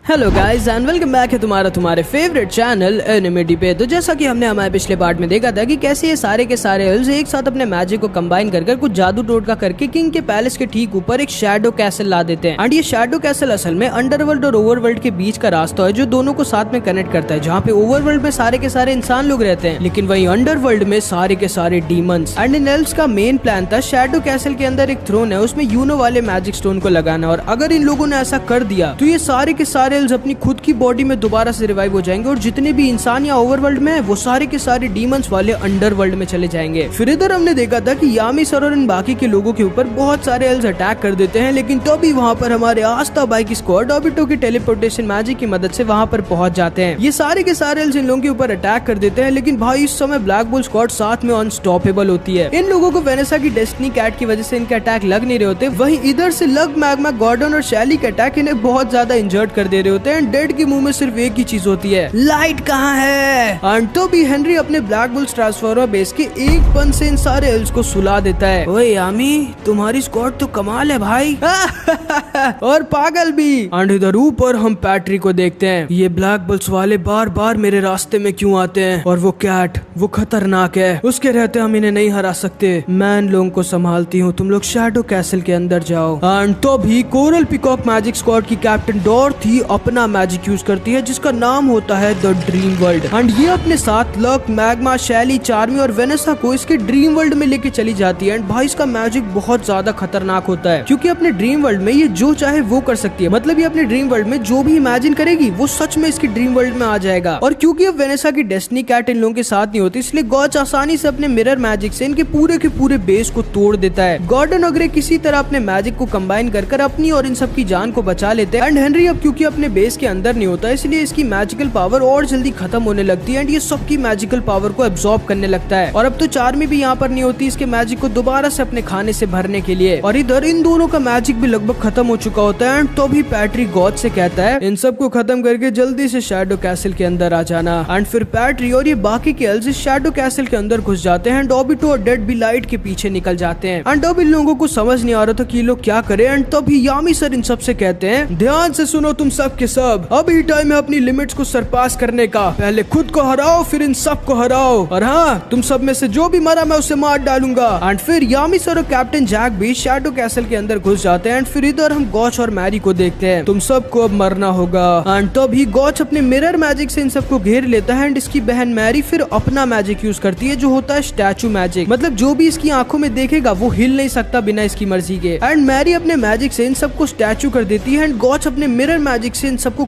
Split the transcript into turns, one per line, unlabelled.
Hello guys and welcome back है तुम्हारे favourite channel एनिमेटी पे। तो जैसा कि हमने हमारे पिछले पार्ट में देखा था कि कैसे ये सारे के सारे एल्व्स एक साथ अपने मैजिक को कंबाइन कर कुछ जादू टोटका करके किंग के पैलेस के ठीक ऊपर एक शैडो कैसल ला देते हैं। एंड ये शैडो कैसल असल में अंडरवर्ल्ड और ओवरवर्ल्ड के बीच का रास्ता है जो दोनों को साथ में कनेक्ट करता है, जहाँ पे ओवरवर्ल्ड में सारे के सारे इंसान लोग रहते हैं लेकिन वही अंडरवर्ल्ड में सारे के सारे डीमंस। एंड इन एल्व्स का मेन प्लान था शैडो कैसल के अंदर एक थ्रोन है, उसमें यूनो वाले मैजिक स्टोन को लगाना, और अगर इन लोगों ने ऐसा कर दिया तो ये सारे के सारे एल्व्स अपनी खुद की बॉडी में दोबारा से रिवाइव हो जाएंगे और जितने भी इंसान या ओवरवर्ल्ड में है वो सारे के सारे डीमंस वाले अंडरवर्ल्ड में चले जाएंगे। फिर इधर हमने देखा था कि यामी सर और इन बाकी के लोगों के ऊपर बहुत सारे एल्व्स अटैक कर देते हैं, लेकिन तो भी वहाँ पर हमारे आस्था बाई की स्क्वाड ऑबिटो की टेलीपोर्टेशन मैजिक की मदद से वहाँ पर पहुंच जाते हैं। ये सारे के सारे एल्व्स इन लोगों के ऊपर अटैक कर देते हैं, लेकिन भाई इस समय ब्लैक बुल स्क्वाड साथ में अनस्टॉपेबल होती है। इन लोगों को वेनेसा की डेस्टिनी कैट की वजह से इनके अटैक लग नहीं रहे होते, वहीं इधर से लग मैग्मा गॉर्डन और शैली के अटैक इन्हें बहुत ज्यादा इंजर्ड कर दे रहे होते हैं। डेड के मुंह में सिर्फ एक ही चीज होती है, लाइट कहाँ है। एंड तो भी हेनरी अपने ब्लैक बुल्स ट्रांसफॉर्मर बेस के एक पन से इन सारे एल्व्स को सुला देता है। ओए यामी, तुम्हारी स्क्वाड तो कमाल है भाई। और पागल भी। एंड इधर ऊपर हम पैट्री को देखते हैं। ये ब्लैक बुल्स वाले बार बार मेरे रास्ते में क्यों आते हैं, और वो कैट वो खतरनाक है, उसके रहते हम इन्हें नहीं हरा सकते। मैं इन लोगों को संभालती हूँ, तुम लोग शैडो कैसल के अंदर जाओ। एंड तो भी कोरल पिकॉक मैजिक स्क्वाड की कैप्टन डॉर्थी अपना मैजिक यूज करती है जिसका नाम होता है द ड्रीम वर्ल्ड। एंड ये अपने साथ लक, मैग्मा, शैली, चार्मी और वेनेसा को इसके ड्रीम वर्ल्ड में लेके चली जाती है। एंड भाई इसका मैजिक बहुत ज्यादा खतरनाक होता है क्योंकि अपने ड्रीम वर्ल्ड में ये जो चाहे वो कर सकती है। मतलब ये अपने ड्रीम वर्ल्ड में जो भी इमेजिन करेगी वो सच में इसकी ड्रीम वर्ल्ड में आ जाएगा। और क्योंकि अब वेनेसा की डेस्टिनी कैट इन लोगों के साथ नहीं होती, इसलिए गॉच आसानी से अपने मिरर मैजिक से इनके पूरे के पूरे बेस को तोड़ देता है। गॉर्डन वगैरह किसी तरह अपने मैजिक को कंबाइन कर अपनी और इन सब की जान को बचा लेते हैं। एंड हेनरी अब क्योंकि अपने बेस के अंदर नहीं होता, इसलिए इसकी मैजिकल पावर और जल्दी खत्म होने लगती है एंड ये सबकी मैजिकल पावर को एब्सॉर्ब करने लगता है। और अब तो चार्मी भी यहाँ पर नहीं होती इसके मैजिक को दोबारा से अपने खाने से भरने के लिए। और इधर इन दोनों का मैजिक भी लगभग खत्म हो चुका होता है। एंड तो भी पैट्री गॉड से कहता है इन सबको खत्म करके जल्दी से शैडो कैसल के अंदर आ जाना। एंड फिर पैट्री और ये बाकी के एल्व्स इस शैडो कैसल के अंदर घुस जाते हैं। ऑबिटो और डेड भी लाइट के पीछे निकल जाते हैं। एंड अब इन लोगों को समझ नहीं आ रहा था कि ये लोग क्या करें। एंड तभी यामी सर इन सब से कहते हैं ध्यान से सुनो तुम सब के सब, अभी टाइम है अपनी लिमिट्स को सरपास करने का। पहले खुद को हराओ फिर इन सब को हराओ, और हाँ तुम सब में से जो भी मरा मैं उसे मार डालूंगा। एंड फिर यामी सर और कैप्टन जैक भी शैडो कैसल के अंदर घुस जाते हैं। एंड फिर इधर हम गॉच और मैरी को देखते हैं, तुम सबको अब मरना होगा। एंड तभी गॉच अपने मिरर मैजिक से इन सबको घेर लेता है। एंड इसकी बहन मैरी फिर अपना मैजिक यूज करती है जो होता है स्टैचू मैजिक। मतलब जो भी इसकी आंखों में देखेगा वो हिल नहीं सकता बिना इसकी मर्जी के। एंड मैरी अपने मैजिक से इन सबको स्टैचू कर देती है। एंड गॉच अपने मिरर मैजिक से इन सबको